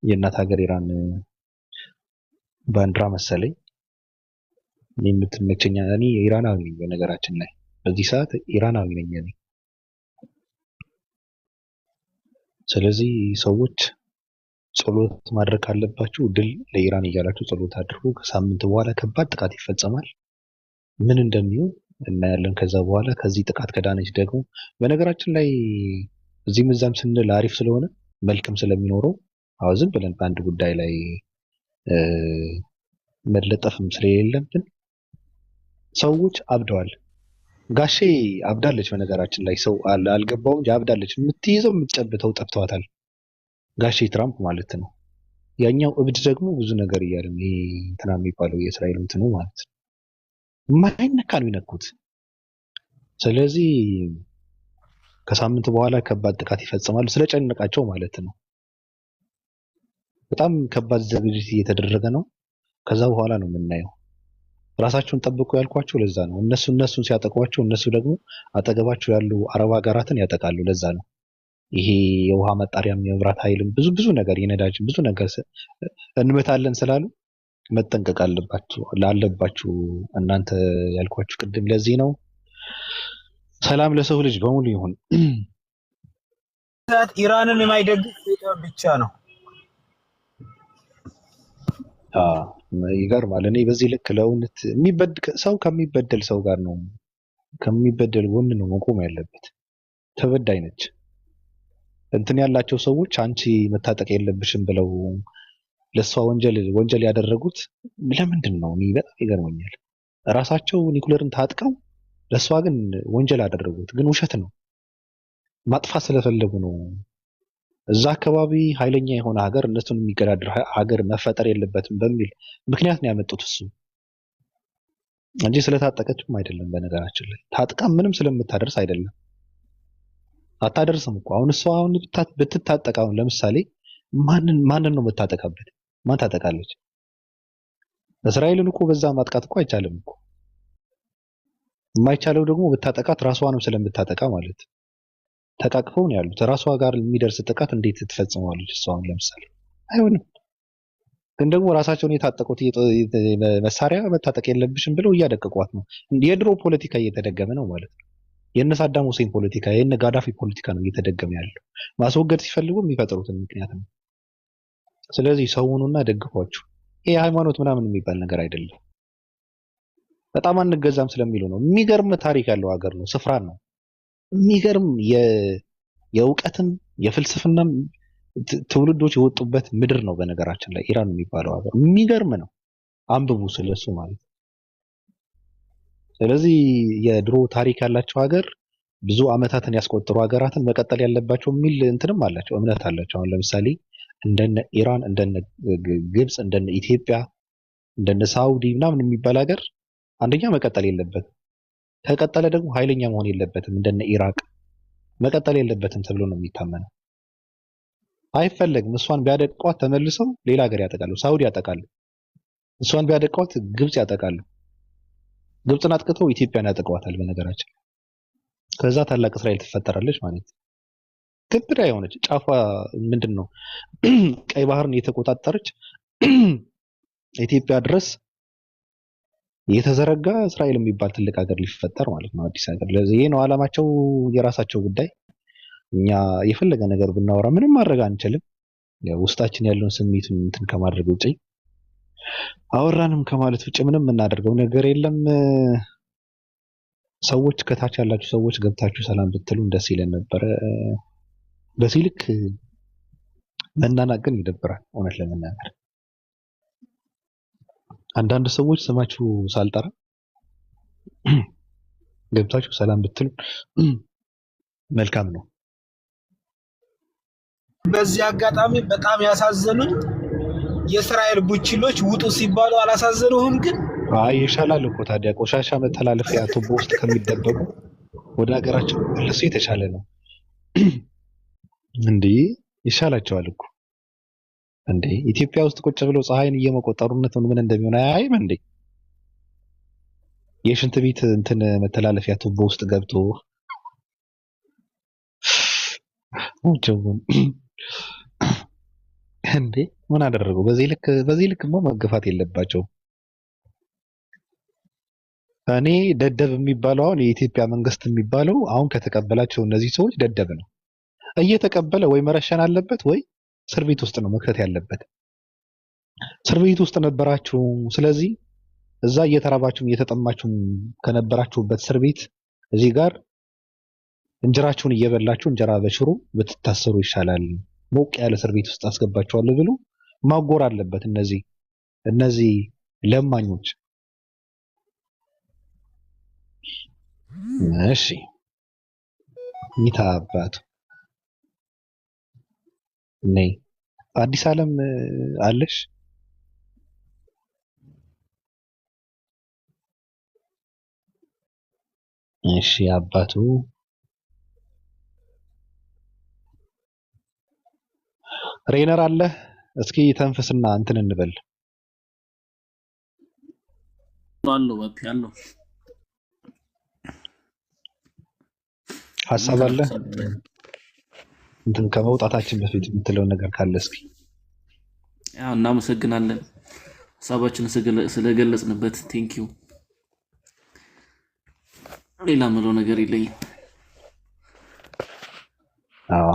የእናት ሀገር ኢራን ባንዲራ መሰለኝ የምትመቸኝ። እኔ ኢራናዊ ነኝ በነገራችን ላይ በዚህ ሰዓት ኢራናዊ ነኝ እኔ። ስለዚህ ሰዎች ጸሎት ማድረግ ካለባችሁ ድል ለኢራን እያላችሁ ጸሎት አድርጉ። ከሳምንት በኋላ ከባድ ጥቃት ይፈጸማል። ምን እንደሚሆን እናያለን። ከዛ በኋላ ከዚህ ጥቃት ከዳነች ደግሞ በነገራችን ላይ እዚህም እዛም ስንል አሪፍ ስለሆነ መልክም ስለሚኖረው ዝም ብለን በአንድ ጉዳይ ላይ መለጠፍም ስለሌለብን ሰዎች አብደዋል። ጋሼ አብዳለች። በነገራችን ላይ ሰው አልገባውም እንጂ አብዳለች። የምትይዘው የምትጨብተው ጠፍተዋታል። ጋሼ ትራምፕ ማለት ነው። ያኛው እብድ ደግሞ ብዙ ነገር እያለ ነው። ይሄ እንትና የሚባለው የእስራኤል እንትኑ ማለት ነው። የማይነካ ነው ይነኩት። ስለዚህ ከሳምንት በኋላ ከባድ ጥቃት ይፈጽማሉ ስለጨነቃቸው ማለት ነው። በጣም ከባድ ዝግጅት እየተደረገ ነው። ከዛ በኋላ ነው የምናየው። ራሳቸውን ጠብቁ ያልኳቸው ለዛ ነው። እነሱን ሲያጠቋቸው እነሱ ደግሞ አጠገባቸው ያሉ አረብ ሀገራትን ያጠቃሉ። ለዛ ነው ይሄ የውሃ መጣሪያም የመብራት ኃይልም ብዙ ነገር የነዳጅ ብዙ ነገር እንመታለን ስላሉ መጠንቀቅ አለባችሁ እናንተ ያልኳችሁ ቅድም ለዚህ ነው። ሰላም ለሰው ልጅ በሙሉ ይሁን። ኢራንን የማይደግፍ ብቻ ነው። ይገርማል። እኔ በዚህ ልክ ለእውነት ሰው ከሚበደል ሰው ጋር ነው ከሚበደል ጎን ነው መቆም ያለበት። ተበዳይ ነች እንትን ያላቸው ሰዎች አንቺ መታጠቅ የለብሽም ብለው ለሷ ወንጀል ያደረጉት ለምንድን ነው? እኔ በጣም ይገርመኛል። ራሳቸው ኒኩለርን ታጥቀው ለሷ ግን ወንጀል ያደረጉት ግን ውሸት ነው። ማጥፋት ስለፈለጉ ነው። እዛ አካባቢ ኃይለኛ የሆነ ሀገር እነሱን የሚገዳደር ሀገር መፈጠር የለበትም በሚል ምክንያት ነው ያመጡት እሱ እንጂ ስለታጠቀችም አይደለም። በነገራችን ላይ ታጥቃ ምንም ስለምታደርስ አይደለም። አታደርስም እኮ አሁን እሷ ብትታጠቅ አሁን ለምሳሌ ማንን ነው የምታጠቃበት? ማን ታጠቃለች? እስራኤልን እኮ በዛ ማጥቃት እኮ አይቻልም እኮ። የማይቻለው ደግሞ ብታጠቃት ራሷንም ስለምታጠቃ ማለት ተቃቅፈው ነው ያሉት። ራሷ ጋር የሚደርስ ጥቃት እንዴት ትፈጽመዋለች? እሷን ለምሳሌ አይሆንም። ግን ደግሞ ራሳቸውን የታጠቁት መሳሪያ መታጠቅ የለብሽም ብለው እያደቀቋት ነው። የድሮ ፖለቲካ እየተደገመ ነው ማለት ነው። የነ ሳዳም ሁሴን ፖለቲካ የነ ጋዳፊ ፖለቲካ ነው እየተደገመ ያለው። ማስወገድ ሲፈልጉ የሚፈጥሩትን ምክንያት ነው። ስለዚህ ሰውኑና ደግፏችሁ። ይሄ ሃይማኖት ምናምን የሚባል ነገር አይደለም። በጣም አንገዛም ስለሚሉ ነው። የሚገርም ታሪክ ያለው ሀገር ነው፣ ስፍራ ነው። የሚገርም የእውቀትም የፍልስፍናም ትውልዶች የወጡበት ምድር ነው። በነገራችን ላይ ኢራን የሚባለው ሀገር የሚገርም ነው። አንብቡ ስለሱ ማለት ነው። ስለዚህ የድሮ ታሪክ ያላቸው ሀገር ብዙ አመታትን ያስቆጠሩ ሀገራትን መቀጠል ያለባቸው የሚል እንትንም አላቸው፣ እምነት አላቸው። አሁን ለምሳሌ እንደነ ኢራን፣ እንደነ ግብጽ፣ እንደነ ኢትዮጵያ፣ እንደነ ሳውዲ ምናምን የሚባል ሀገር አንደኛ መቀጠል የለበትም። ከቀጠለ ደግሞ ኃይለኛ መሆን የለበትም። እንደነ ኢራቅ መቀጠል የለበትም ተብሎ ነው የሚታመነው። አይፈለግም። እሷን ቢያደቋት ተመልሰው ሌላ ሀገር ያጠቃሉ። ሳውዲ ያጠቃሉ። እሷን ቢያደቋት ግብጽ ያጠቃሉ። ግብጽን አጥቅተው ኢትዮጵያን ያጠቋታል። በነገራችን ከዛ ታላቅ እስራኤል ትፈጠራለች ማለት ነው። ግብዳ የሆነች ጫፏ ምንድነው ቀይ ባህርን የተቆጣጠረች ኢትዮጵያ ድረስ የተዘረጋ እስራኤል የሚባል ትልቅ ሀገር ሊፈጠር ማለት ነው። አዲስ ሀገር። ለዚህ ነው አላማቸው። የራሳቸው ጉዳይ። እኛ የፈለገ ነገር ብናወራ ምንም ማድረግ አንችልም። ውስጣችን ያለውን ስሜት እንትን ከማድረግ ውጪ አወራንም ከማለት ውጪ ምንም የምናደርገው ነገር የለም። ሰዎች ከታች ያላችሁ ሰዎች ገብታችሁ ሰላም ብትሉን ደስ ይለን ነበረ። በዚህ ልክ መናናቅ ግን ይደብራል እውነት ለመናገር። አንዳንድ ሰዎች ስማችሁ ሳልጠራ ገብታችሁ ሰላም ብትሉ መልካም ነው። በዚህ አጋጣሚ በጣም ያሳዘኑኝ የእስራኤል ቡችሎች ውጡ ሲባሉ አላሳዘኑህም? ግን ይሻላል እኮ ታዲያ ቆሻሻ መተላለፊያ ቱቦ ውስጥ ከሚደበቁ ወደ ሀገራቸው መለሱ የተሻለ ነው። እንዴ ይሻላቸዋል እኮ እንዴ። ኢትዮጵያ ውስጥ ቁጭ ብለው ፀሐይን እየመቆጠሩነት ምን እንደሚሆን አያይም እንዴ? የሽንት ቤት እንትን መተላለፊያ ቱቦ ውስጥ ገብቶ እንዴ ምን አደረገው? በዚህ ልክማ መገፋት የለባቸው። እኔ ደደብ የሚባለው አሁን የኢትዮጵያ መንግስት የሚባለው አሁን ከተቀበላቸው እነዚህ ሰዎች ደደብ ነው። እየተቀበለ ወይ መረሸን አለበት ወይ እስር ቤት ውስጥ ነው መክተት ያለበት። እስር ቤት ውስጥ ነበራችሁ። ስለዚህ እዛ እየተራባችሁም እየተጠማችሁም ከነበራችሁበት እስር ቤት እዚህ ጋር እንጀራችሁን እየበላችሁ እንጀራ በሽሮ ብትታሰሩ ይሻላል፣ ሞቅ ያለ እስር ቤት ውስጥ አስገባችኋለሁ ብሎ ማጎር አለበት። እነዚህ ለማኞች። እሺ ሚታ አባቱ ነይ አዲስ ዓለም አለሽ? እሺ አባቱ ሬነር አለ። እስኪ ተንፍስና እንትን እንበል። አለው ወጥ ያለው ሐሳብ አለ። እንትን ከመውጣታችን በፊት የምትለው ነገር ካለ እስኪ። ያው እናመሰግናለን ሐሳባችን ስለገለጽንበት ቴንኪው። ሌላ ምለው ነገር የለኝም። አዎ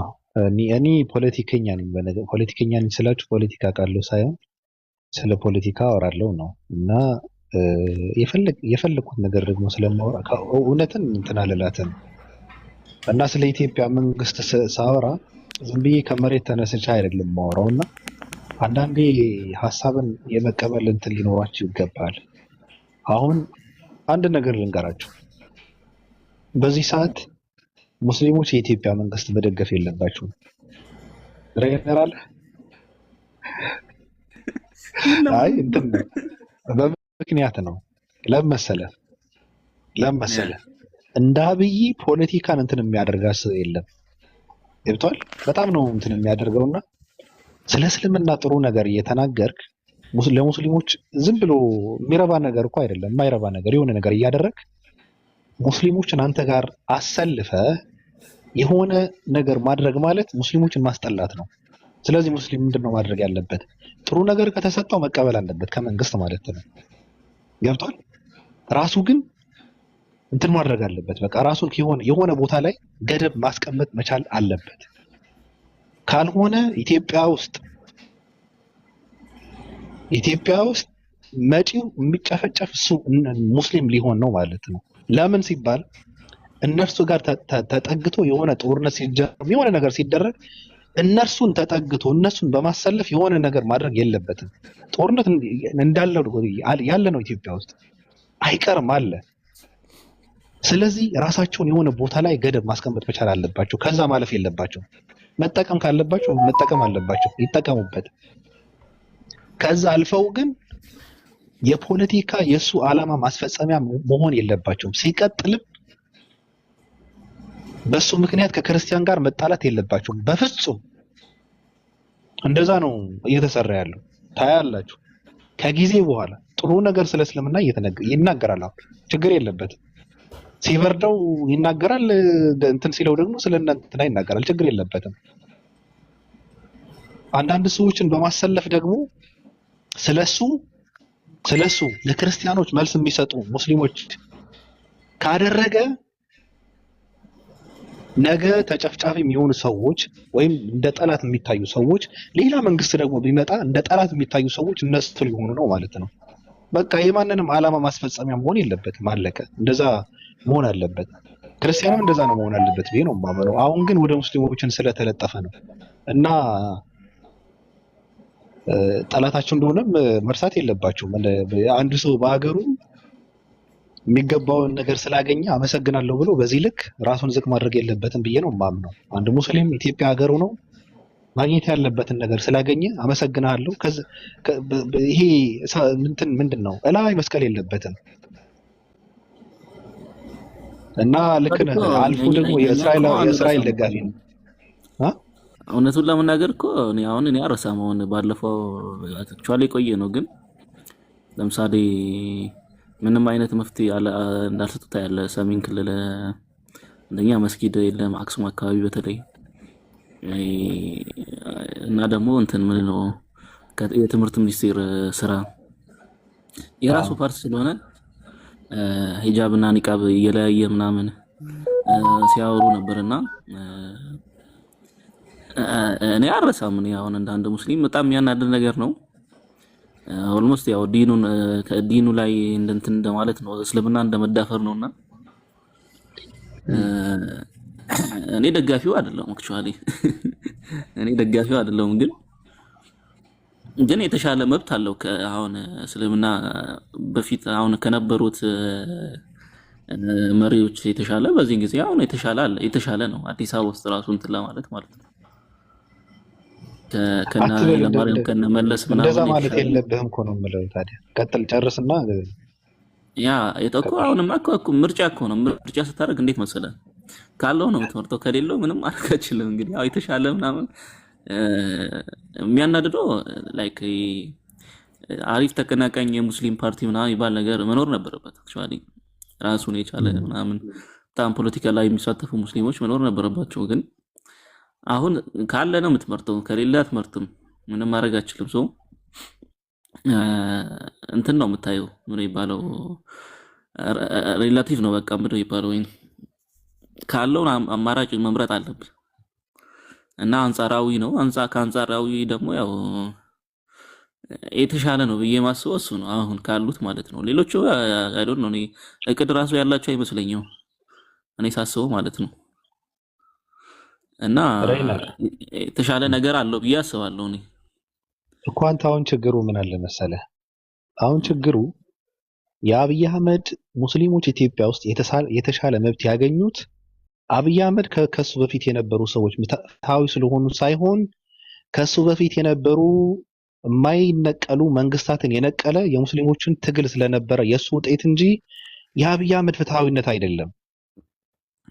እኔ ፖለቲከኛ ነኝ። ፖለቲከኛ ነኝ ስላችሁ ፖለቲካ ቃለው ሳይሆን ስለ ፖለቲካ አወራለሁ ነው። እና የፈለኩት ነገር ደግሞ ስለማወራ እውነትን እንትን አልላትም። እና ስለ ኢትዮጵያ መንግስት ሳወራ ዝም ብዬ ከመሬት ተነስቼ አይደለም ማወራው። እና አንዳንዴ ሀሳብን የመቀበል እንትን ሊኖራችሁ ይገባል። አሁን አንድ ነገር ልንገራችሁ። በዚህ ሰዓት ሙስሊሞች የኢትዮጵያ መንግስት መደገፍ የለባቸውም። ሬነር አለ። አይ እንትን በምክንያት ነው። ለምን መሰለ እንደ አብይ ፖለቲካን እንትን የሚያደርጋ ሰው የለም። ገብቷል? በጣም ነው እንትን የሚያደርገውና ስለ እስልምና ጥሩ ነገር እየተናገርክ ለሙስሊሞች ዝም ብሎ የሚረባ ነገር እኮ አይደለም፣ የማይረባ ነገር የሆነ ነገር እያደረግ ሙስሊሞችን አንተ ጋር አሰልፈ የሆነ ነገር ማድረግ ማለት ሙስሊሞችን ማስጠላት ነው። ስለዚህ ሙስሊም ምንድነው ማድረግ ያለበት? ጥሩ ነገር ከተሰጠው መቀበል አለበት ከመንግስት ማለት ነው። ገብቷል? ራሱ ግን እንትን ማድረግ አለበት። በቃ ራሱን የሆነ ቦታ ላይ ገደብ ማስቀመጥ መቻል አለበት። ካልሆነ ኢትዮጵያ ውስጥ መጪው የሚጨፈጨፍ እሱ ሙስሊም ሊሆን ነው ማለት ነው። ለምን ሲባል እነርሱ ጋር ተጠግቶ የሆነ ጦርነት ሲጀምር የሆነ ነገር ሲደረግ እነርሱን ተጠግቶ እነሱን በማሰለፍ የሆነ ነገር ማድረግ የለበትም። ጦርነት ያለ ነው ኢትዮጵያ ውስጥ አይቀርም አለ። ስለዚህ ራሳቸውን የሆነ ቦታ ላይ ገደብ ማስቀመጥ መቻል አለባቸው። ከዛ ማለፍ የለባቸው። መጠቀም ካለባቸው መጠቀም አለባቸው፣ ይጠቀሙበት። ከዛ አልፈው ግን የፖለቲካ የሱ ዓላማ ማስፈጸሚያ መሆን የለባቸውም። ሲቀጥልም በሱ ምክንያት ከክርስቲያን ጋር መጣላት የለባቸውም በፍጹም። እንደዛ ነው እየተሰራ ያለው። ታያላችሁ። ከጊዜ በኋላ ጥሩ ነገር ስለ እስልምና ይናገራል። አሁን ችግር የለበትም። ሲበርደው ይናገራል፣ እንትን ሲለው ደግሞ ስለ እንትና ይናገራል። ችግር የለበትም። አንዳንድ ሰዎችን በማሰለፍ ደግሞ ስለሱ ለክርስቲያኖች መልስ የሚሰጡ ሙስሊሞች ካደረገ ነገ ተጨፍጫፊ የሚሆኑ ሰዎች ወይም እንደ ጠላት የሚታዩ ሰዎች፣ ሌላ መንግስት ደግሞ ቢመጣ እንደ ጠላት የሚታዩ ሰዎች እነሱ ሊሆኑ ነው ማለት ነው። በቃ የማንንም ዓላማ ማስፈጸሚያ መሆን የለበትም። አለቀ። እንደዛ መሆን አለበት። ክርስቲያንም እንደዛ ነው መሆን አለበት ብዬ ነው የማምነው። አሁን ግን ወደ ሙስሊሞችን ስለተለጠፈ ነው እና ጠላታቸው እንደሆነም መርሳት የለባቸውም። አንድ ሰው በሀገሩ የሚገባውን ነገር ስላገኘ አመሰግናለሁ ብሎ በዚህ ልክ ራሱን ዝቅ ማድረግ የለበትም ብዬ ነው የማምነው። አንድ ሙስሊም ኢትዮጵያ ሀገሩ ነው፣ ማግኘት ያለበትን ነገር ስላገኘ አመሰግናለሁ። ይሄ ምንድን ነው እላይ መስቀል የለበትም እና ልክ አልፎ ደግሞ የእስራኤል ደጋፊ ነው። እውነቱን ለመናገር እኮ እኔ አረሳመውን ባለፈው አክቹአሊ ቆየ ነው፣ ግን ለምሳሌ ምንም አይነት መፍትሄ እንዳልሰጡት ያለ ሰሜን ክልል አንደኛ መስጊድ የለም፣ አክሱም አካባቢ በተለይ እና ደግሞ እንትን ምን ነው የትምህርት ሚኒስቴር ስራ የራሱ ፓርት ስለሆነ ሂጃብ እና ኒቃብ እየለያየ ምናምን ሲያወሩ ነበርና እኔ አረሳም። እኔ አሁን እንደ አንድ ሙስሊም በጣም የሚያናድድ ነገር ነው። ኦልሞስት ያው ዲኑ ላይ እንትን እንደማለት ነው፣ እስልምና እንደመዳፈር ነውና እኔ ደጋፊው አይደለም። አክቹአሊ እኔ ደጋፊው አይደለም፣ ግን የተሻለ መብት አለው አሁን እስልምና በፊት አሁን ከነበሩት መሪዎች የተሻለ በዚህ ጊዜ አሁን የተሻለ ነው። አዲስ አበባ ውስጥ ራሱ እንትን ለማለት ማለት ነው ከነ ለማርያም ከነ መለስ ምናምን እንደዛ ማለት የለብህም እኮ ነው የምለው። ታዲያ ቀጥል ጨርስና ያ የተቆ አሁንማ እኮ ምርጫ እኮ ነው። ምርጫ ስታደርግ እንዴት መሰለህ ካለው ነው የምትመርጠው፣ ከሌለው ምንም ማድረግ አትችልም። እንግዲህ ያው የተሻለ ምናምን የሚያናድደው ላይክ አሪፍ ተቀናቃኝ የሙስሊም ፓርቲ ምናምን ይባል ነገር መኖር ነበረበት። አክቹአሊ ራሱን የቻለ ምናምን በጣም ፖለቲካ ላይ የሚሳተፉ ሙስሊሞች መኖር ነበረባቸው። ግን አሁን ካለ ነው የምትመርጠው፣ ከሌለ አትመርጥም። ምንም ማድረግ አትችልም። ሰው እንትን ነው የምታየው ምን ይባለው ሪላቲቭ ነው በቃ ምን ይባለው ወይ ካለው አማራጭ መምረጥ አለብህ እና አንጻራዊ ነው። ከአንጻራዊ ደግሞ ያው የተሻለ ነው ብዬ ማስበው እሱ ነው አሁን ካሉት ማለት ነው። ሌሎቹ አይ ዶንት ኖ እቅድ ራሱ ያላቸው አይመስለኝም እኔ ሳስበው ማለት ነው። እና የተሻለ ነገር አለው ብዬ አስባለሁ እኔ እኮ። አንተ አሁን ችግሩ ምን አለ መሰለህ? አሁን ችግሩ የአብይ አህመድ ሙስሊሞች ኢትዮጵያ ውስጥ የተሻለ መብት ያገኙት አብይ አህመድ ከሱ በፊት የነበሩ ሰዎች ፍትሃዊ ስለሆኑ ሳይሆን ከሱ በፊት የነበሩ የማይነቀሉ መንግስታትን የነቀለ የሙስሊሞችን ትግል ስለነበረ የሱ ውጤት እንጂ የአብይ አህመድ ፍትሃዊነት አይደለም።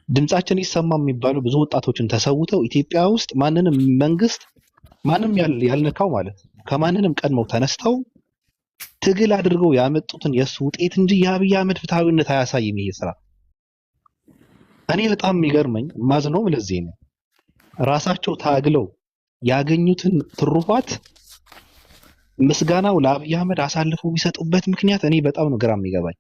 ድምጻችን ይሰማ የሚባሉ ብዙ ወጣቶችን ተሰውተው ኢትዮጵያ ውስጥ ማንንም መንግስት ማንም ያልነካው ማለት ከማንንም ቀድመው ተነስተው ትግል አድርገው ያመጡትን የሱ ውጤት እንጂ የአብይ አህመድ ፍትሃዊነት አያሳይም ይሄ ስራ። እኔ በጣም የሚገርመኝ ማዝነው ለዚህ ነው። ራሳቸው ታግለው ያገኙትን ትሩፋት ምስጋናው ለአብይ አህመድ አሳልፈው የሚሰጡበት ምክንያት እኔ በጣም ነው ግራ የሚገባኝ።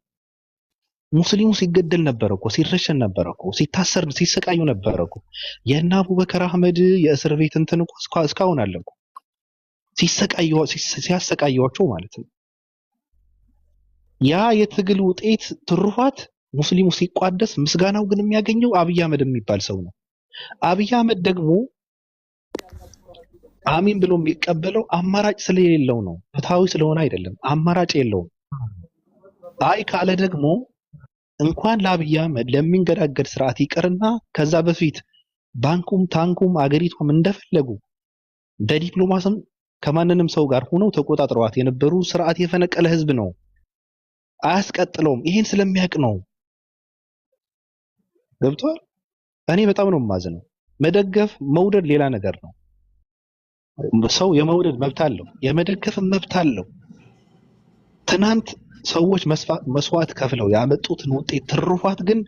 ሙስሊሙ ሲገደል ነበር እኮ፣ ሲረሸን ነበር እኮ፣ ሲታሰር ሲሰቃዩ ነበር እኮ። የእነ አቡበከር አህመድ የእስር ቤት እንትን እኮ እስካሁን አለ እኮ ሲያሰቃዩዋቸው ማለት ነው። ያ የትግል ውጤት ትሩፋት ሙስሊሙ ሲቋደስ ምስጋናው ግን የሚያገኘው አብይ አህመድ የሚባል ሰው ነው። አብይ አህመድ ደግሞ አሚን ብሎ የሚቀበለው አማራጭ ስለሌለው ነው። ፍትሃዊ ስለሆነ አይደለም፣ አማራጭ የለውም። አይ ካለ ደግሞ እንኳን ለአብይ አህመድ ለሚንገዳገድ ስርዓት ይቅርና ከዛ በፊት ባንኩም ታንኩም አገሪቷም እንደፈለጉ በዲፕሎማስም ከማንንም ሰው ጋር ሆነው ተቆጣጥረዋት የነበሩ ስርዓት የፈነቀለ ህዝብ ነው። አያስቀጥለውም። ይሄን ስለሚያውቅ ነው። ገብቷል? እኔ በጣም ነው የማዝነው። መደገፍ መውደድ ሌላ ነገር ነው። ሰው የመውደድ መብት አለው፣ የመደገፍ መብት አለው። ትናንት ሰዎች መስዋዕት ከፍለው ያመጡትን ውጤት ትሩፋት ግን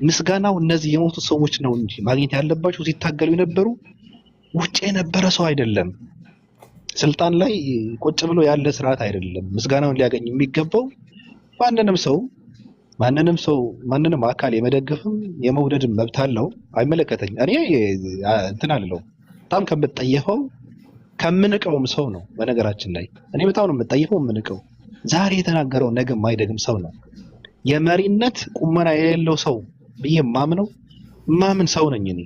ምስጋናው እነዚህ የሞቱ ሰዎች ነው እንጂ ማግኘት ያለባቸው ሲታገሉ የነበሩ ውጭ የነበረ ሰው አይደለም። ስልጣን ላይ ቁጭ ብሎ ያለ ስርዓት አይደለም። ምስጋናውን ሊያገኝ የሚገባው ማንንም አካል የመደገፍም የመውደድም መብት አለው። አይመለከተኝም። እኔ እንትን አለው በጣም ከምጠየፈው ከምንቀውም ሰው ነው። በነገራችን ላይ እኔ በጣም ነው የምጠየፈው የምንቀው። ዛሬ የተናገረው ነገ የማይደግም ሰው ነው። የመሪነት ቁመና የሌለው ሰው ብዬ ማምን ሰው ነኝ እኔ።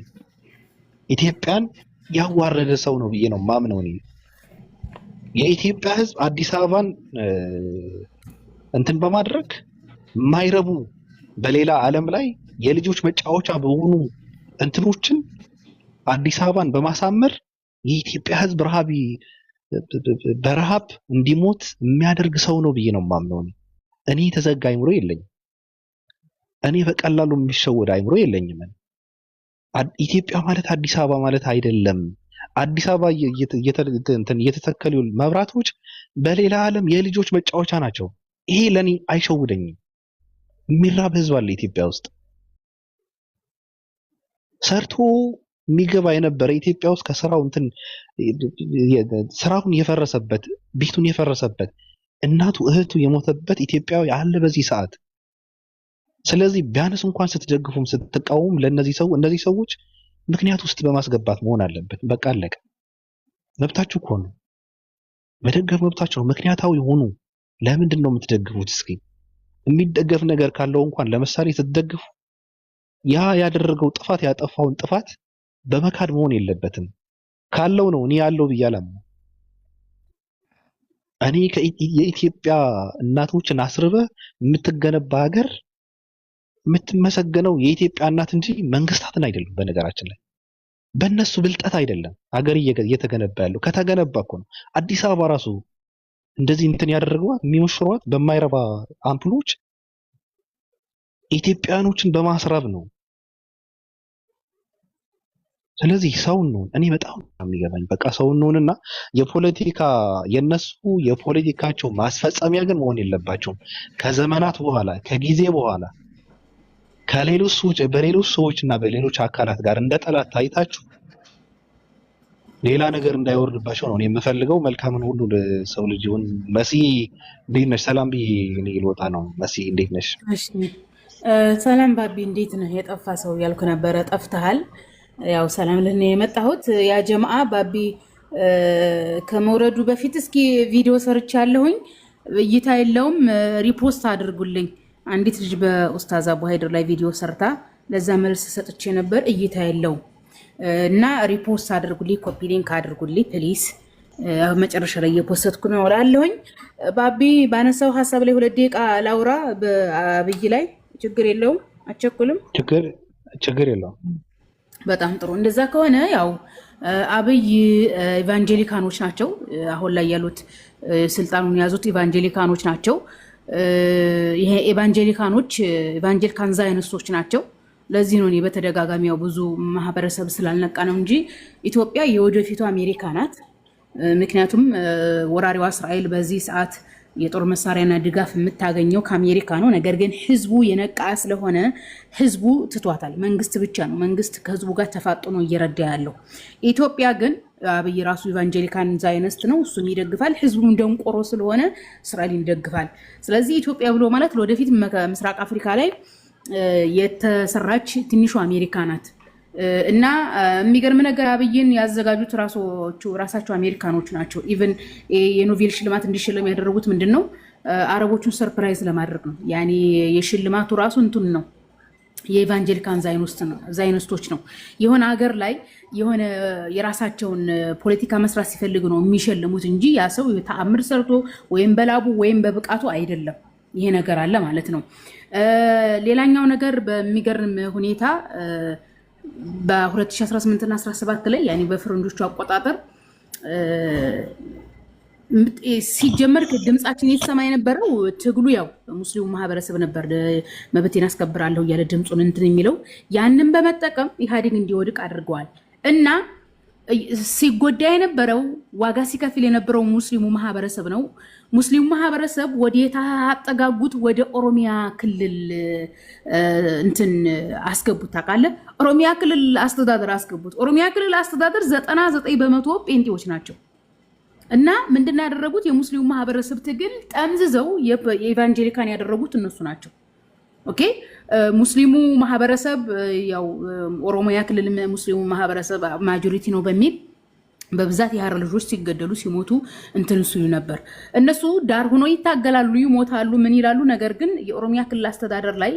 ኢትዮጵያን ያዋረደ ሰው ነው ብዬ ነው ማምነው እኔ። የኢትዮጵያ ሕዝብ አዲስ አበባን እንትን በማድረግ ማይረቡ በሌላ ዓለም ላይ የልጆች መጫወቻ በሆኑ እንትኖችን አዲስ አበባን በማሳመር የኢትዮጵያ ሕዝብ በረሃብ እንዲሞት የሚያደርግ ሰው ነው ብዬ ነው የማምነው። እኔ የተዘጋ አይምሮ የለኝም። እኔ በቀላሉ የሚሸወድ አይምሮ የለኝም። ኢትዮጵያ ማለት አዲስ አበባ ማለት አይደለም። አዲስ አበባ እየተተከሉ መብራቶች በሌላ ዓለም የልጆች መጫወቻ ናቸው። ይሄ ለኔ አይሸውደኝም። የሚራብ ህዝብ አለ ኢትዮጵያ ውስጥ ሰርቶ የሚገባ የነበረ ኢትዮጵያ ውስጥ ከስራው እንትን ስራውን የፈረሰበት ቤቱን የፈረሰበት እናቱ እህቱ የሞተበት ኢትዮጵያዊ አለ በዚህ ሰዓት። ስለዚህ ቢያንስ እንኳን ስትደግፉም ስትቃወሙም እነዚህ ሰዎች ምክንያት ውስጥ በማስገባት መሆን አለበት። በቃ አለቀ። መብታችሁ እኮ ነው፣ መደገፍ መብታችሁ ነው። ምክንያታዊ ሆኑ። ለምንድን ነው የምትደግፉት? እስኪ የሚደገፍ ነገር ካለው እንኳን ለምሳሌ ስትደግፉ ያ ያደረገው ጥፋት ያጠፋውን ጥፋት በመካድ መሆን የለበትም። ካለው ነው እኔ ያለው ብያለሁ። እኔ የኢትዮጵያ እናቶችን አስርበ የምትገነባ ሀገር የምትመሰገነው የኢትዮጵያ እናት እንጂ መንግስታትን አይደለም። በነገራችን ላይ በእነሱ ብልጠት አይደለም ሀገር እየተገነባ ያለው። ከተገነባ እኮ ነው አዲስ አበባ ራሱ እንደዚህ እንትን ያደረገዋት የሚሞሽሯት በማይረባ አምፕሎች ኢትዮጵያኖችን በማስራብ ነው። ስለዚህ ሰውን ነው እኔ በጣም የሚገባኝ። በቃ ሰውን ነውና የነሱ የፖለቲካቸው ማስፈጸሚያ ግን መሆን የለባቸውም። ከዘመናት በኋላ ከጊዜ በኋላ በሌሎች ሰዎችና በሌሎች አካላት ጋር እንደ ጠላት ታይታችሁ ሌላ ነገር እንዳይወርድባቸው ነው የምፈልገው። መልካምን ሁሉ ለሰው ልጅ ይሁን። መሲ እንዴት ነሽ? ሰላም ብዬ እኔ ልወጣ ነው። መሲ እንዴት ነሽ? እሺ ሰላም ባቢ፣ እንዴት ነህ? የጠፋ ሰው ያልኩ ነበረ፣ ጠፍተሃል። ያው ሰላም ልህ ነው የመጣሁት። ያ ጀማዓ ባቢ ከመውረዱ በፊት እስኪ ቪዲዮ ሰርቻለሁኝ፣ እይታ የለውም፣ ሪፖስት አድርጉልኝ። አንዲት ልጅ በኡስታዝ አቡ ሀይድር ላይ ቪዲዮ ሰርታ ለዛ መልስ ሰጥቼ ነበር፣ እይታ የለውም እና ሪፖስት አድርጉልኝ፣ ኮፒ ሊንክ አድርጉልኝ ፕሊስ። መጨረሻ ላይ እየፖስትኩ ነው እላለሁኝ። ባቢ ባነሳው ሀሳብ ላይ 2 ደቂቃ ላውራ። በአብይ ላይ ችግር የለውም፣ አቸኩልም። ችግር የለውም። በጣም ጥሩ። እንደዛ ከሆነ ያው አብይ ኢቫንጀሊካኖች ናቸው አሁን ላይ ያሉት፣ ስልጣኑን የያዙት ኢቫንጀሊካኖች ናቸው። ይሄ ኢቫንጀሊካን ዛይኒስቶች ናቸው። ለዚህ ነው እኔ በተደጋጋሚ ያው ብዙ ማህበረሰብ ስላልነቃ ነው እንጂ ኢትዮጵያ የወደፊቱ አሜሪካ ናት። ምክንያቱም ወራሪዋ እስራኤል በዚህ ሰዓት የጦር መሳሪያና ድጋፍ የምታገኘው ከአሜሪካ ነው። ነገር ግን ህዝቡ የነቃ ስለሆነ ህዝቡ ትቷታል። መንግስት ብቻ ነው፣ መንግስት ከህዝቡ ጋር ተፋጥኖ እየረዳ ያለው። ኢትዮጵያ ግን አብይ ራሱ ኢቫንጀሊካን ዛይነስት ነው፣ እሱን ይደግፋል። ህዝቡም ደንቆሮ ስለሆነ እስራኤልን ይደግፋል። ስለዚህ ኢትዮጵያ ብሎ ማለት ለወደፊት ምስራቅ አፍሪካ ላይ የተሰራች ትንሿ አሜሪካ ናት። እና የሚገርም ነገር አብይን ያዘጋጁት ራሳቸው አሜሪካኖች ናቸው። ኢቨን የኖቤል ሽልማት እንዲሸለም ያደረጉት ምንድን ነው? አረቦቹን ሰርፕራይዝ ለማድረግ ነው። ያኔ የሽልማቱ ራሱ እንትን ነው፣ የኢቫንጀሊካን ዛይኒስቶች ነው። የሆነ ሀገር ላይ የሆነ የራሳቸውን ፖለቲካ መስራት ሲፈልግ ነው የሚሸልሙት እንጂ ያ ሰው ተአምር ሰርቶ ወይም በላቡ ወይም በብቃቱ አይደለም። ይሄ ነገር አለ ማለት ነው። ሌላኛው ነገር በሚገርም ሁኔታ በ2018 እና 17 ላይ ያኔ በፈረንጆቹ አቆጣጠር ሲጀመር ድምጻችን የተሰማ የነበረው ትግሉ ያው ሙስሊሙ ማህበረሰብ ነበር። መብቴን አስከብራለሁ እያለ ድምፁን እንትን የሚለው ያንን በመጠቀም ኢህአዴግ እንዲወድቅ አድርገዋል። እና ሲጎዳ የነበረው ዋጋ ሲከፍል የነበረው ሙስሊሙ ማህበረሰብ ነው። ሙስሊሙ ማህበረሰብ ወደ የታጠጋጉት ወደ ኦሮሚያ ክልል እንትን አስገቡት። ታውቃለህ? ኦሮሚያ ክልል አስተዳደር አስገቡት። ኦሮሚያ ክልል አስተዳደር 99% ጴንጤዎች ናቸው። እና ምንድን ያደረጉት የሙስሊሙ ማህበረሰብ ትግል ጠምዝዘው የኢቫንጀሊካን ያደረጉት እነሱ ናቸው። ኦኬ ሙስሊሙ ማህበረሰብ ያው ኦሮሚያ ክልል ሙስሊሙ ማህበረሰብ ማጆሪቲ ነው በሚል በብዛት የሀረር ልጆች ሲገደሉ ሲሞቱ እንትን ሲሉ ነበር። እነሱ ዳር ሆኖ ይታገላሉ፣ ይሞታሉ፣ ምን ይላሉ። ነገር ግን የኦሮሚያ ክልል አስተዳደር ላይ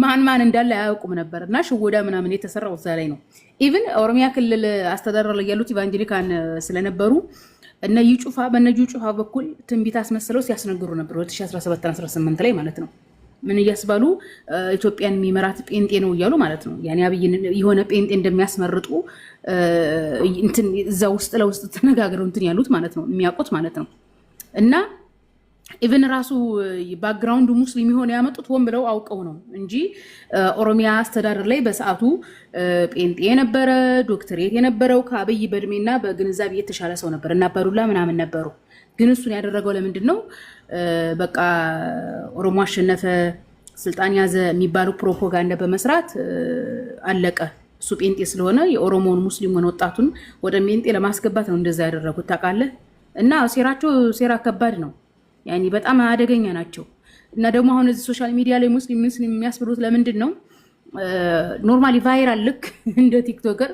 ማን እንዳለ አያውቁም ነበር እና ሽወዳ ምናምን የተሰራው እዛ ላይ ነው። ኢቭን ኦሮሚያ ክልል አስተዳደር ላይ ያሉት ኢቫንጀሊካን ስለነበሩ በነዩ ጩፋ በኩል ትንቢት አስመስለው ሲያስነግሩ ነበር 2017-18 ላይ ማለት ነው። ምን እያስባሉ ኢትዮጵያን የሚመራት ጴንጤ ነው እያሉ ማለት ነው። ያኔ አብይን የሆነ ጴንጤ እንደሚያስመርጡ እንትን እዛ ውስጥ ለውስጥ ተነጋግረው እንትን ያሉት ማለት ነው፣ የሚያውቁት ማለት ነው። እና ኢቭን ራሱ ባክግራውንዱ ሙስሊም የሆነ ያመጡት ሆን ብለው አውቀው ነው እንጂ ኦሮሚያ አስተዳደር ላይ በሰዓቱ ጴንጤ የነበረ ዶክተሬት የነበረው ከአብይ በእድሜና በግንዛቤ የተሻለ ሰው ነበር እና አባዱላ ምናምን ነበሩ። ግን እሱን ያደረገው ለምንድን ነው? በቃ ኦሮሞ አሸነፈ ስልጣን ያዘ የሚባሉ ፕሮፓጋንዳ በመስራት አለቀ። እሱ ጴንጤ ስለሆነ የኦሮሞውን ሙስሊሙን ወጣቱን ወደ ጴንጤ ለማስገባት ነው እንደዛ ያደረጉት ታውቃለህ። እና ሴራቸው ሴራ ከባድ ነው፣ ያኔ በጣም አደገኛ ናቸው። እና ደግሞ አሁን እዚህ ሶሻል ሚዲያ ላይ ሙስሊም የሚያስብሉት ለምንድን ነው? ኖርማሊ ቫይራል ልክ እንደ ቲክቶከር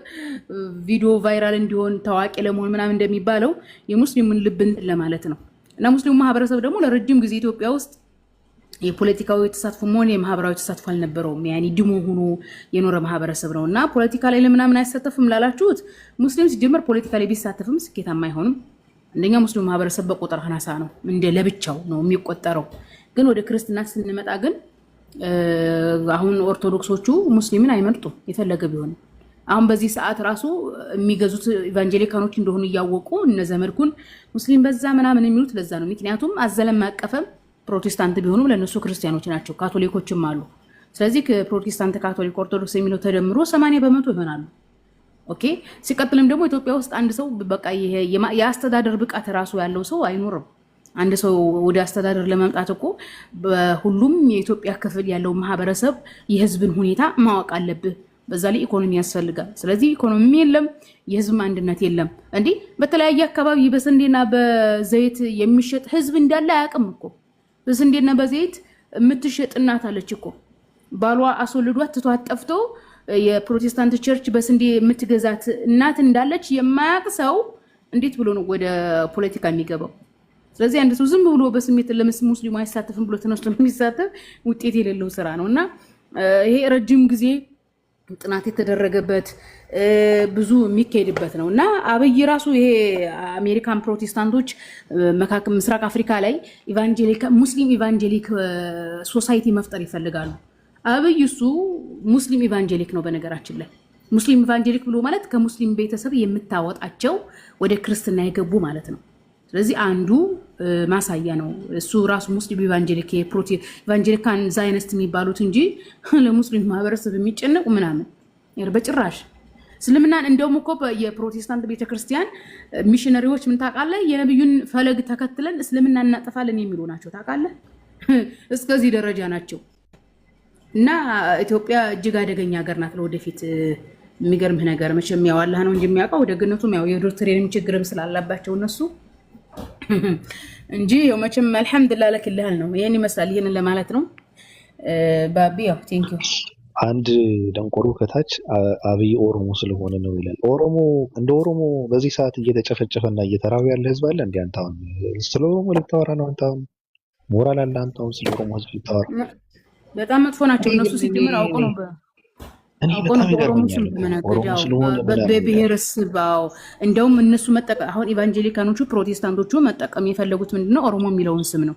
ቪዲዮ ቫይራል እንዲሆን ታዋቂ ለመሆን ምናምን እንደሚባለው የሙስሊሙን ልብ እንትን ለማለት ነው። እና ሙስሊሙ ማህበረሰብ ደግሞ ለረጅም ጊዜ ኢትዮጵያ ውስጥ የፖለቲካዊ ተሳትፎ ሆነ የማህበራዊ ተሳትፎ አልነበረውም። ያኒ ድሞ ሆኖ የኖረ ማህበረሰብ ነው። እና ፖለቲካ ላይ ለምናምን አይሳተፍም ላላችሁት ሙስሊም ሲጀመር ፖለቲካ ላይ ቢሳተፍም ስኬታማ አይሆንም። አንደኛ ሙስሊሙ ማህበረሰብ በቁጥር አናሳ ነው፣ እንደ ለብቻው ነው የሚቆጠረው። ግን ወደ ክርስትና ስንመጣ ግን አሁን ኦርቶዶክሶቹ ሙስሊምን አይመርጡም የፈለገ ቢሆን። አሁን በዚህ ሰዓት ራሱ የሚገዙት ኢቫንጀሊካኖች እንደሆኑ እያወቁ እነ ዘመድኩን ሙስሊም በዛ ምናምን የሚሉት ለዛ ነው። ምክንያቱም አዘለም ማቀፈም ፕሮቴስታንት ቢሆኑም ለነሱ ክርስቲያኖች ናቸው፣ ካቶሊኮችም አሉ። ስለዚህ ፕሮቴስታንት፣ ካቶሊክ፣ ኦርቶዶክስ የሚለው ተደምሮ 80% ይሆናሉ። ኦኬ። ሲቀጥልም ደግሞ ኢትዮጵያ ውስጥ አንድ ሰው በቃ የአስተዳደር ብቃት ራሱ ያለው ሰው አይኖርም። አንድ ሰው ወደ አስተዳደር ለመምጣት እኮ በሁሉም የኢትዮጵያ ክፍል ያለው ማህበረሰብ የህዝብን ሁኔታ ማወቅ አለብህ። በዛ ላይ ኢኮኖሚ ያስፈልጋል። ስለዚህ ኢኮኖሚ የለም፣ የህዝብ አንድነት የለም። እንዴ በተለያየ አካባቢ በስንዴና በዘይት የሚሸጥ ህዝብ እንዳለ አያውቅም እኮ። በስንዴና በዘይት የምትሸጥ እናት አለች እኮ። ባሏ አስወልዷት ትቷት ጠፍቶ የፕሮቴስታንት ቸርች በስንዴ የምትገዛት እናት እንዳለች የማያውቅ ሰው እንዴት ብሎ ነው ወደ ፖለቲካ የሚገባው? ስለዚህ አንድ ሰው ዝም ብሎ በስሜት ለሙስሊሙ አይሳተፍም ብሎ ተነስቶ የሚሳተፍ ውጤት የሌለው ስራ ነው። እና ይሄ ረጅም ጊዜ ጥናት የተደረገበት ብዙ የሚካሄድበት ነው። እና አብይ ራሱ ይሄ አሜሪካን ፕሮቴስታንቶች መካከል ምስራቅ አፍሪካ ላይ ሙስሊም ኢቫንጀሊክ ሶሳይቲ መፍጠር ይፈልጋሉ። አብይ እሱ ሙስሊም ኢቫንጀሊክ ነው። በነገራችን ላይ ሙስሊም ኢቫንጀሊክ ብሎ ማለት ከሙስሊም ቤተሰብ የምታወጣቸው ወደ ክርስትና የገቡ ማለት ነው። ስለዚህ አንዱ ማሳያ ነው እሱ ራሱ ሙስሊም ኢቫንጀሊክ ኢቫንጀሊካን ዛይነስት የሚባሉት እንጂ ለሙስሊም ማህበረሰብ የሚጨነቁ ምናምን በጭራሽ። እስልምናን እንደውም እኮ የፕሮቴስታንት ቤተክርስቲያን ሚሽነሪዎች ምን ታውቃለህ፣ የነብዩን ፈለግ ተከትለን እስልምና እናጠፋለን የሚሉ ናቸው ታውቃለህ። እስከዚህ ደረጃ ናቸው። እና ኢትዮጵያ እጅግ አደገኛ ሀገር ናት ለወደፊት። የሚገርምህ ነገር መቼም ያው አላህ ነው እንጂ የሚያውቀው፣ ደግነቱም ያው የዶክትሪንም ችግርም ስላላባቸው እነሱ እንጂ ያው መቼም አልሐምዱሊላህ ለክልሃል ነው። ይሄን ይመስላል። ይሄንን ለማለት ነው ባቢ። ያው ቴንክ ዩ። አንድ ደንቆሮ ከታች አብይ ኦሮሞ ስለሆነ ነው ይላል። ኦሮሞ እንደ ኦሮሞ በዚህ ሰዓት እየተጨፈጨፈና እየተራበ ያለ ህዝብ አለ እንዴ? አንተ አሁን ስለ ኦሮሞ ልታወራ ነው? አንተ አሁን ሞራል አለ? አንተ አሁን ስለ ኦሮሞ ህዝብ ልታወራ? በጣም መጥፎ ናቸው እነሱ። ሲጀምር አውቆ ነው በብሔረሰባው እንደውም እነሱ መጠቀም አሁን ኢቫንጀሊካኖቹ ፕሮቴስታንቶቹ መጠቀም የፈለጉት ምንድነው? ኦሮሞ የሚለውን ስም ነው።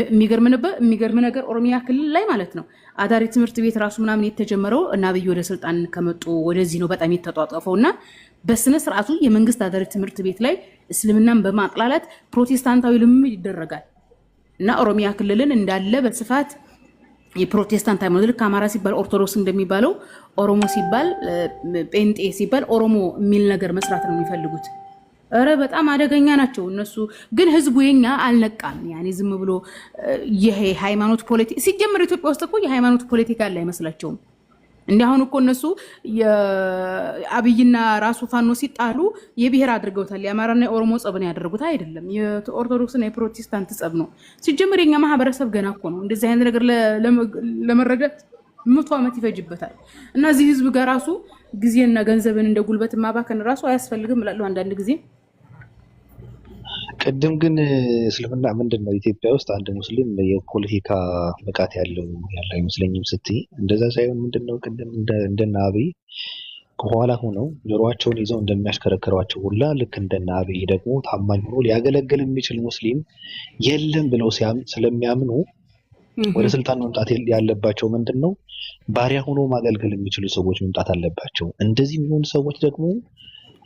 የሚገርም ነገር ኦሮሚያ ክልል ላይ ማለት ነው አዳሪ ትምህርት ቤት ራሱ ምናምን የተጀመረው እና አብይ ወደ ስልጣን ከመጡ ወደዚህ ነው በጣም የተጧጧፈው። እና በስነ ስርዓቱ የመንግስት አዳሪ ትምህርት ቤት ላይ እስልምናን በማጥላላት ፕሮቴስታንታዊ ልምምድ ይደረጋል። እና ኦሮሚያ ክልልን እንዳለ በስፋት የፕሮቴስታንት ሃይማኖት ልክ አማራ ሲባል ኦርቶዶክስ እንደሚባለው ኦሮሞ ሲባል ጴንጤ ሲባል ኦሮሞ የሚል ነገር መስራት ነው የሚፈልጉት። ኧረ በጣም አደገኛ ናቸው እነሱ። ግን ህዝቡ የኛ አልነቃም። ያኔ ዝም ብሎ ይሄ ሃይማኖት ፖለቲካ ሲጀምር ኢትዮጵያ ውስጥ እኮ የሃይማኖት ፖለቲካ አለ አይመስላቸውም። እንዲህ አሁን እኮ እነሱ የአብይና ራሱ ፋኖ ሲጣሉ የብሔር አድርገውታል። የአማራና የኦሮሞ ጸብ ነው ያደረጉት አይደለም። የኦርቶዶክስና የፕሮቴስታንት ጸብ ነው። ሲጀምር የኛ ማህበረሰብ ገና እኮ ነው እንደዚህ አይነት ነገር ለመረዳት 100 ዓመት ይፈጅበታል። እና እዚህ ህዝብ ጋር ራሱ ጊዜና ገንዘብን እንደ ጉልበት ማባከን ራሱ አያስፈልግም እላለሁ አንዳንድ ጊዜ። ቅድም ግን እስልምና ምንድን ነው ኢትዮጵያ ውስጥ አንድ ሙስሊም የፖለቲካ ብቃት ያለው አይመስለኝም ስትይ፣ እንደዛ ሳይሆን ምንድን ነው ቅድም እንደና አብይ ከኋላ ሆነው ጆሮአቸውን ይዘው እንደሚያሽከረክሯቸው ሁላ ልክ እንደና አብይ ደግሞ ታማኝ ሆኖ ሊያገለግል የሚችል ሙስሊም የለም ብለው ስለሚያምኑ ወደ ስልጣን መምጣት ያለባቸው ምንድን ነው ባሪያ ሆኖ ማገልገል የሚችሉ ሰዎች መምጣት አለባቸው። እንደዚህ የሚሆኑ ሰዎች ደግሞ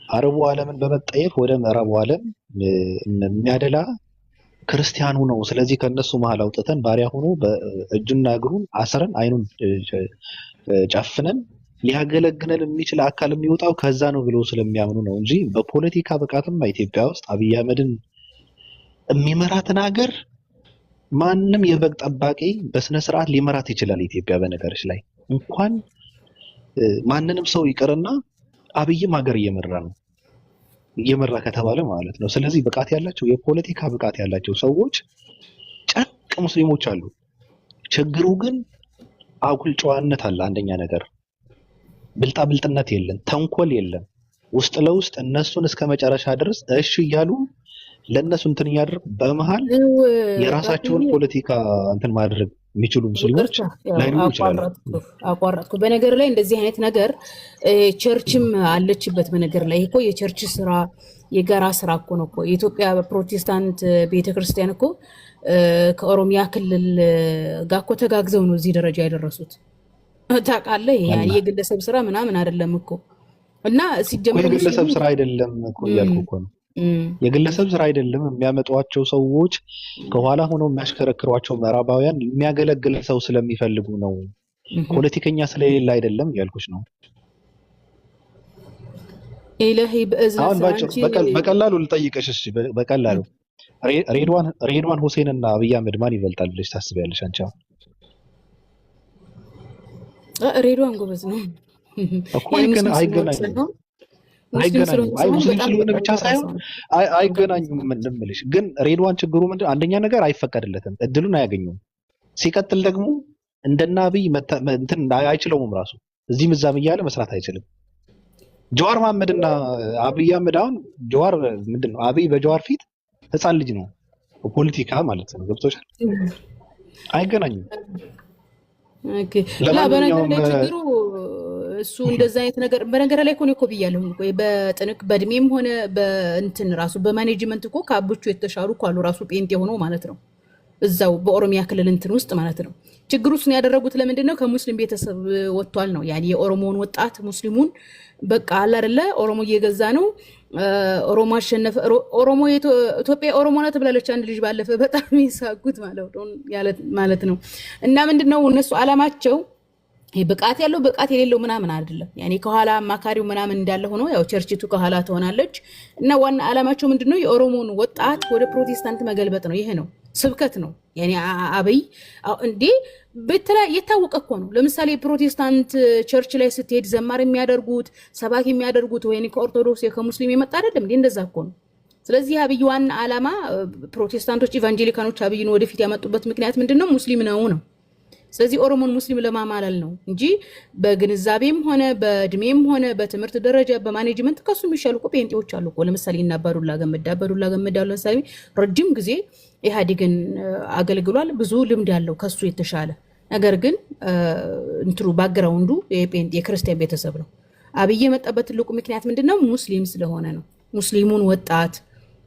አረቡ ዓለምን በመጠየፍ ወደ ምዕራቡ ዓለም የሚያደላ ክርስቲያኑ ነው። ስለዚህ ከነሱ መሀል አውጥተን ባሪያ ሆኖ በእጁና እግሩን አስረን አይኑን ጨፍነን ሊያገለግለን የሚችል አካል የሚወጣው ከዛ ነው ብለው ስለሚያምኑ ነው እንጂ በፖለቲካ ብቃትም ኢትዮጵያ ውስጥ አብይ አህመድን የሚመራትን ሀገር ማንም የበግ ጠባቂ በስነ ስርዓት ሊመራት ይችላል። ኢትዮጵያ በነገርሽ ላይ እንኳን ማንንም ሰው ይቀርና አብይም ሀገር እየመራ ከተባለ ማለት ነው። ስለዚህ ብቃት ያላቸው የፖለቲካ ብቃት ያላቸው ሰዎች ጨቅ ሙስሊሞች አሉ። ችግሩ ግን አጉል ጨዋነት አለ። አንደኛ ነገር ብልጣብልጥነት የለም፣ ተንኮል የለም። ውስጥ ለውስጥ እነሱን እስከ መጨረሻ ድረስ እሺ እያሉ ለእነሱ እንትን እያደረጉ በመሃል የራሳቸውን ፖለቲካ እንትን ማድረግ የሚችሉ ሙስሊሞች ላይኖሩ ይችላሉ። አቋረጥኩ። በነገር ላይ እንደዚህ አይነት ነገር ቸርችም አለችበት። በነገር ላይ እኮ የቸርች ስራ የጋራ ስራ እኮ ነው እኮ የኢትዮጵያ ፕሮቴስታንት ቤተክርስቲያን እኮ ከኦሮሚያ ክልል ጋር እኮ ተጋግዘው ነው እዚህ ደረጃ ያደረሱት። ታውቃለህ? ያን የግለሰብ ስራ ምናምን አይደለም እኮ እና ሲጀምር የግለሰብ ስራ አይደለም እኮ እያልኩ እኮ ነው። የግለሰብ ስራ አይደለም። የሚያመጧቸው ሰዎች ከኋላ ሆነው የሚያሽከረክሯቸው ምዕራባውያን የሚያገለግል ሰው ስለሚፈልጉ ነው። ፖለቲከኛ ስለሌለ አይደለም ያልኩሽ ነው። ኢላሂ አሁን በቀላሉ ልጠይቅሽ። እሺ በቀላሉ ሬድዋን ሁሴን እና አብይ አህመድ ማን ይበልጣል ብለሽ ታስቢያለሽ አንቺ? ሬድዋን ጎበዝ ነው እኮ አይገናኙም። አይ ሙስሊም ስለሆነ ብቻ ሳይሆን አይገናኙም። እንደምልሽ ግን ሬድዋን ችግሩ ምንድን አንደኛ ነገር አይፈቀድለትም፣ እድሉን አያገኙም። ሲቀጥል ደግሞ እንደና አብይ እንትን አይችለውም። ራሱ እዚህም እዛም እያለ መስራት አይችልም። ጀዋር መሐመድና አብይ አህመድ አሁን ጀዋር ምንድን ነው? አብይ በጀዋር ፊት ህፃን ልጅ ነው ፖለቲካ ማለት ነው። ገብቶሻል? አይገናኙም። ለማንኛውም ችግሩ እሱ እንደዛ አይነት ነገር በነገር ላይ እኮ ብያለሁ እኮ በእድሜም ሆነ በእንትን ራሱ በማኔጅመንት እኮ ከአቦቹ የተሻሉ እኮ አሉ። ራሱ ጴንጤ ሆነው ማለት ነው እዛው በኦሮሚያ ክልል እንትን ውስጥ ማለት ነው። ችግሩ እሱን ያደረጉት ለምንድን ነው? ከሙስሊም ቤተሰብ ወጥቷል ነው ያኔ የኦሮሞውን ወጣት ሙስሊሙን በቃ አለ አይደለ ኦሮሞ እየገዛ ነው። ኦሮሞ አሸነፈ። ኦሮሞ ኢትዮጵያ ኦሮሞ ናት ብላለች አንድ ልጅ ባለፈ በጣም ይሳጉት ማለት ነው። እና ምንድነው እነሱ አላማቸው ብቃት ያለው ብቃት የሌለው ምናምን አይደለም። ያኔ ከኋላ አማካሪው ምናምን እንዳለ ሆኖ ያው ቸርችቱ ከኋላ ትሆናለች። እና ዋና አላማቸው ምንድነው የኦሮሞን ወጣት ወደ ፕሮቴስታንት መገልበጥ ነው። ይሄ ነው ስብከት ነው። ያኔ አብይ እንዴ የታወቀ እኮ ነው። ለምሳሌ ፕሮቴስታንት ቸርች ላይ ስትሄድ ዘማር የሚያደርጉት ሰባኪ የሚያደርጉት ወይ ከኦርቶዶክስ ከሙስሊም የመጣ አይደለም እንዴ? እንደዛ እኮ ነው። ስለዚህ አብይ ዋና አላማ ፕሮቴስታንቶች ኢቫንጀሊካኖች አብይን ወደፊት ያመጡበት ምክንያት ምንድነው? ሙስሊም ነው። ስለዚህ ኦሮሞን ሙስሊም ለማማለል ነው እንጂ በግንዛቤም ሆነ በእድሜም ሆነ በትምህርት ደረጃ በማኔጅመንት ከሱ የሚሻሉ እኮ ጴንጤዎች አሉ እኮ። ለምሳሌ እና አባዱላ ገመዳ ለምሳሌ ረጅም ጊዜ ኢህአዴግን አገልግሏል። ብዙ ልምድ ያለው ከሱ የተሻለ ነገር ግን እንትሩ ባግራውንዱ የጴንጤ የክርስቲያን ቤተሰብ ነው። አብይ የመጣበት ትልቁ ምክንያት ምንድነው? ሙስሊም ስለሆነ ነው። ሙስሊሙን ወጣት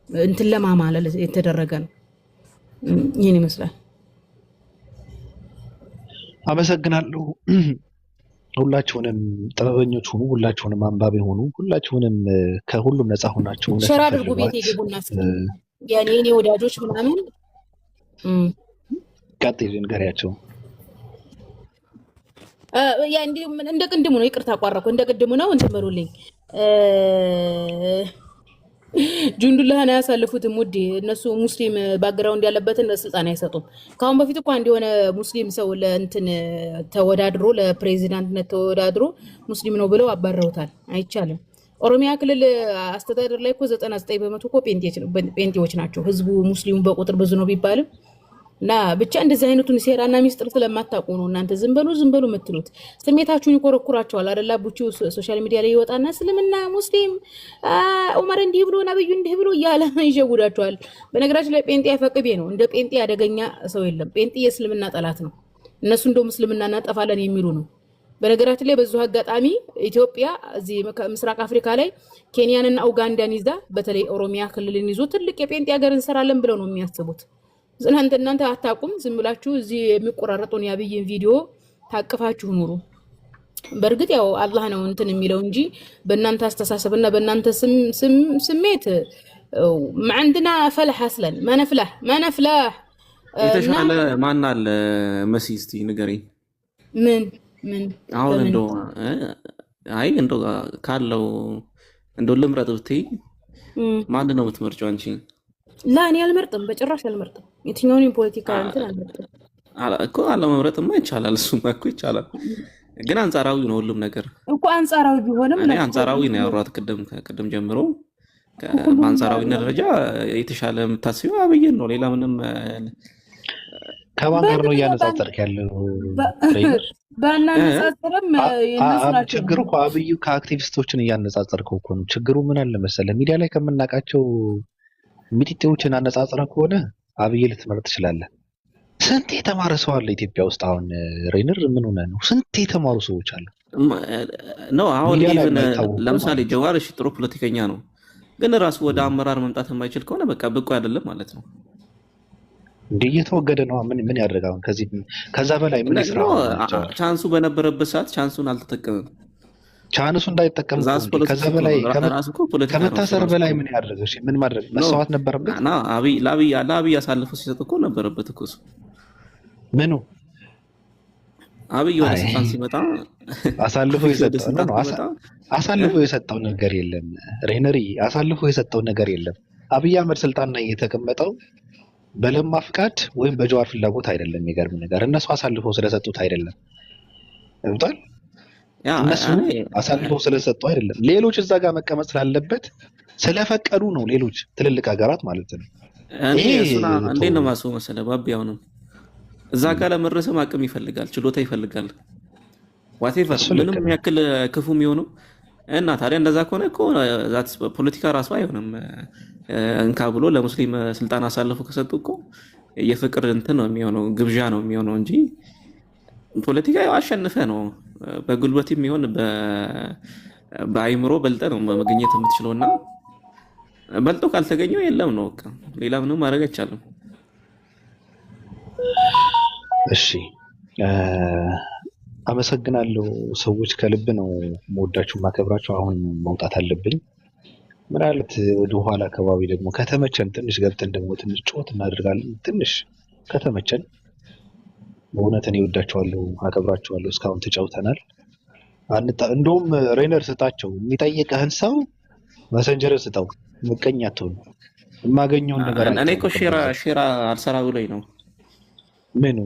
እንትን ለማማለል የተደረገ ነው። ይህን ይመስላል። አመሰግናለሁ። ሁላችሁንም ጥበበኞች ሁኑ፣ ሁላችሁንም አንባቢ ሁኑ፣ ሁላችሁንም ከሁሉም ነፃ ሆናችሁ ሸር አድርጉ። ቤት የገቡና ያኔ እኔ ወዳጆች ምናምን ቀጥል ንገሪያቸው። ያ እንደ ቅድሙ ነው። ይቅርታ አቋረጥኩ። እንደ ቅድሙ ነው። እንትን በሉልኝ። ጁንዱላህን አያሳልፉትም ውዴ። እነሱ ሙስሊም ባክግራውንድ ያለበትን ስልጣን አይሰጡም። ከአሁን በፊት እኮ አንድ የሆነ ሙስሊም ሰው ለእንትን ተወዳድሮ ለፕሬዚዳንትነት ተወዳድሮ ሙስሊም ነው ብለው አባረውታል። አይቻልም። ኦሮሚያ ክልል አስተዳደር ላይ እኮ 99 በመቶ እኮ ጴንጤዎች ናቸው። ህዝቡ ሙስሊሙ በቁጥር ብዙ ነው ቢባልም እና ብቻ እንደዚህ አይነቱን ሴራና ሚስጥር ስለማታውቁ ነው እናንተ ዝም በሉ የምትሉት። ስሜታችሁን ይኮረኩራቸዋል አይደል? ቡቹ ሶሻል ሚዲያ ላይ ይወጣና እስልምና ሙስሊም ዑመር እንዲህ ብሎ ነብዩ እንዲህ ብሎ እያለ ይሸውዳቸዋል። በነገራችን ላይ ጴንጤ ያፈቅቤ ነው። እንደ ጴንጤ አደገኛ ሰው የለም። ጴንጤ የእስልምና ጠላት ነው። እነሱ እንደው ሙስልምና እናጠፋለን የሚሉ ነው። በነገራችን ላይ በዙ አጋጣሚ ኢትዮጵያ እዚህ ምስራቅ አፍሪካ ላይ ኬንያንና ኡጋንዳን ይዛ በተለይ ኦሮሚያ ክልልን ይዞ ትልቅ የጴንጤ ሀገር እንሰራለን ብለው ነው የሚያስቡት። እናንተ አታውቁም። ዝም ብላችሁ እዚህ የሚቆራረጡን የአብይን ቪዲዮ ታቅፋችሁ ኑሩ። በእርግጥ ያው አላህ ነው እንትን የሚለው እንጂ በእናንተ አስተሳሰብና በእናንተ ስሜት ማዕንድና ፈላህ አስለን ማነፍላህ የተሻለ ማን አለ? መሲ እስቲ ንገሪኝ። ምን አሁን እንደው ካለው እንደው ልምረጥ ብትይ ማን ነው የምትመርጪው አንቺ? እኔ አልመርጥም፣ በጭራሽ አልመርጥም። የትኛውን የፖለቲካ እንትን አልመርጥም እኮ። አለመምረጥማ ይቻላል፣ እሱማ እኮ ይቻላል። ግን አንጻራዊ ነው ሁሉም ነገር እኮ አንጻራዊ ቢሆንም እኔ አንጻራዊ ነው ያወራሁት ቅድም ጀምሮ በአንጻራዊነት ደረጃ የተሻለ የምታስቢው አብይን ነው። ሌላ ምንም ከማን ጋር ነው እያነጻጸርክ ያለው? ባናነጻጽርም የነሱ ናቸው። ችግሩ እኮ አብይ ከአክቲቪስቶችን እያነጻጸርከው እኮ ነው። ችግሩ ምን አለ መሰለህ፣ ሚዲያ ላይ ከምናውቃቸው ሚጢጤዎችን አነጻጽረህ ከሆነ አብይ ልትመርጥ ትችላለህ። ስንት የተማረ ሰው አለ ኢትዮጵያ ውስጥ። አሁን ሬነር ምን ሆነ ነው? ስንት የተማሩ ሰዎች አሉ ነው። አሁን ኢቭን ለምሳሌ ጀዋር እሺ ጥሩ ፖለቲከኛ ነው፣ ግን ራሱ ወደ አመራር መምጣት የማይችል ከሆነ በቃ ብቁ አይደለም ማለት ነው። እንዴ እየተወገደ ነው። ምን ያደርግ አሁን? ከዛ በላይ ምን ይስራ? ቻንሱ በነበረበት ሰዓት ቻንሱን አልተጠቀመም። ቻንሱ እንዳይጠቀም ከዛ በላይ ከመታሰር በላይ ምን ያደርግ? እሺ ምን ማድረግ መስዋዕት ነበረበት? እና ለአብይ አሳልፎ ሲሰጥ እኮ ነበረበት እኮ እሱ ምኑ አብይ ወደ ስልጣን ሲመጣ አሳልፎ የሰጠው ነገር የለም። ሬነሪ አሳልፎ የሰጠው ነገር የለም። አብይ አህመድ ስልጣን ላይ የተቀመጠው በለማ ፍቃድ ወይም በጀዋር ፍላጎት አይደለም። የሚገርም ነገር እነሱ አሳልፈው ስለሰጡት አይደለም። እንዴ እነሱ አሳልፈው ስለሰጡ አይደለም። ሌሎች እዛ ጋር መቀመጥ ስላለበት ስለፈቀዱ ነው። ሌሎች ትልልቅ ሀገራት ማለት ነው። እኔ እሱና እንዴት ነው ማስበው መሰለህ ባቢያው ነው እዛ ጋር ለመድረስም አቅም ይፈልጋል፣ ችሎታ ይፈልጋል። ዋቴቨር ምንም ያክል ክፉ የሚሆነው እና ታዲያ እንደዛ ከሆነ እኮ ፖለቲካ ራሱ አይሆንም። እንካ ብሎ ለሙስሊም ስልጣን አሳልፎ ከሰጡ እኮ የፍቅር እንትን ነው የሚሆነው፣ ግብዣ ነው የሚሆነው እንጂ ፖለቲካ አሸንፈ ነው በጉልበት የሚሆን በአይምሮ በልጠ ነው መገኘት የምትችለውና በልጦ ካልተገኘው የለም ነው በቃ ሌላ ምንም ማድረግ አይቻልም። እሺ አመሰግናለሁ። ሰዎች ከልብ ነው መወዳችሁ ማከብራችሁ። አሁን መውጣት አለብኝ። ምናልባት ወደ ኋላ አካባቢ ደግሞ ከተመቸን ትንሽ ገብተን ደግሞ ትንሽ ጮት እናደርጋለን። ትንሽ ከተመቸን በእውነት እኔ እወዳችኋለሁ፣ አከብራችኋለሁ። እስካሁን ተጫውተናል። እንደውም ሬነር ስጣቸው፣ የሚጠይቅህን ሰው መሰንጀር ስጠው። ምቀኛ አትሆን። የማገኘውን ነገር እኔ እኮ ሼራ አልሰራ ብሎኝ ነው ምኑ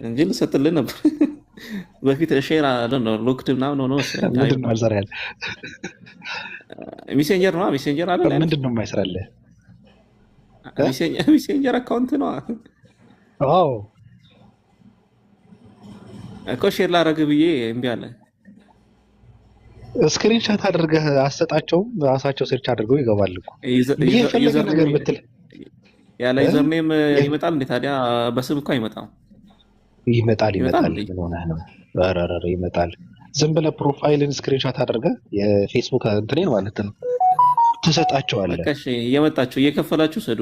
እንጂ ልሰጥልህ ነበር በፊት ሼራ ነው ሎክድ ምናምን ነው ምንድን ነው አልሰራል ሜሴንጀር ነው ሜሴንጀር አይደል? ምንድን ነው የማይሰራልህ? ሜሴንጀር አካውንት ነው። አዎ እኮ ሼር ላደርግ ብዬ እምቢ አለ። ስክሪንሻት አድርገህ አሰጣቸውም ራሳቸው ሰርች አድርገው ይገባል እኮ። ይሄ ፈለገ ነገር ብትል ያለ ዩዘርኔም ይመጣል እንዴ ታዲያ? በስም እኮ አይመጣም። ይመጣል። ምን ሆነህ ነው? ኧረ ይመጣል። ዝም ብለህ ፕሮፋይልን ስክሪንሾት አድርገህ የፌስቡክ እንትኔን ማለት ነው ትሰጣቸዋለህ። በቃ እሺ እየመጣችሁ እየከፈላችሁ ሰዱ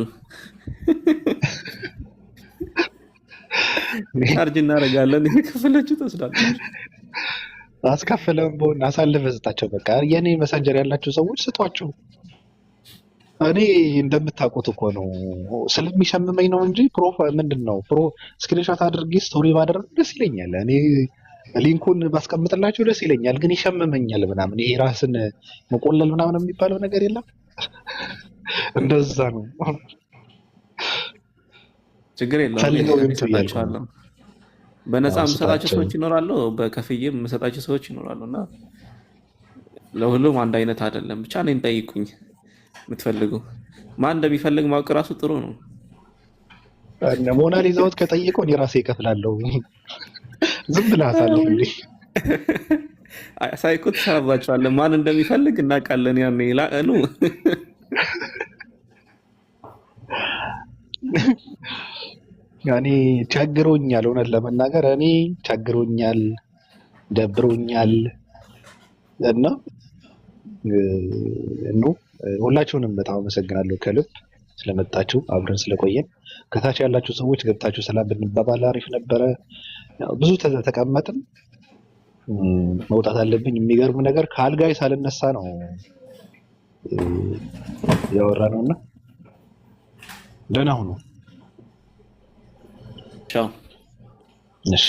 ቻርጅ እናደርጋለን። እየከፈላችሁ ትወስዳላችሁ። አስከፍለውም በሆነ አሳልፈህ ስጣቸው። በቃ የኔ መሰንጀር ያላችሁ ሰዎች ስጧቸው። እኔ እንደምታውቁት እኮ ነው ስለሚሸምመኝ ነው እንጂ ምንድን ነው ስክሪንሾት አድርጌ ስቶሪ ባደረግ ደስ ይለኛል። እኔ ሊንኩን ባስቀምጥላችሁ ደስ ይለኛል፣ ግን ይሸምመኛል ምናምን። ይሄ ራስን መቆለል ምናምን የሚባለው ነገር የለም። እንደዛ ነው። ችግር የለውም። በነፃ የምሰጣቸው ሰዎች ይኖራሉ፣ በከፍዬ የምሰጣቸው ሰዎች ይኖራሉ። እና ለሁሉም አንድ አይነት አይደለም። ብቻ እኔን ጠይቁኝ የምትፈልጉ። ማን እንደሚፈልግ ማወቅ ራሱ ጥሩ ነው። ሞናሊዛውት ከጠየቀው እኔ ራሴ እከፍላለሁ። ዝም ብለህ አሳልፍ እንዴ ሳይኮ ትሰራባቸዋለህ። ማን እንደሚፈልግ እናውቃለን። ያኔ ላኑ ያኔ ቸግሮኛል፣ እውነት ለመናገር እኔ ቸግሮኛል፣ ደብሮኛል እና ሁላችሁንም በጣም አመሰግናለሁ ከልብ ስለመጣችሁ አብረን ስለቆየን። ከታች ያላችሁ ሰዎች ገብታችሁ ሰላም ብንባባል አሪፍ ነበረ። ብዙ ተቀመጥን፣ መውጣት አለብኝ። የሚገርም ነገር ከአልጋይ ሳልነሳ ነው ያወራነውና ደህና ሁኑ። ቻው። እሺ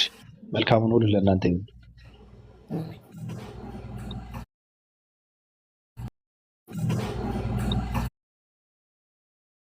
መልካም ሁሉ ለእናንተ ይሁን።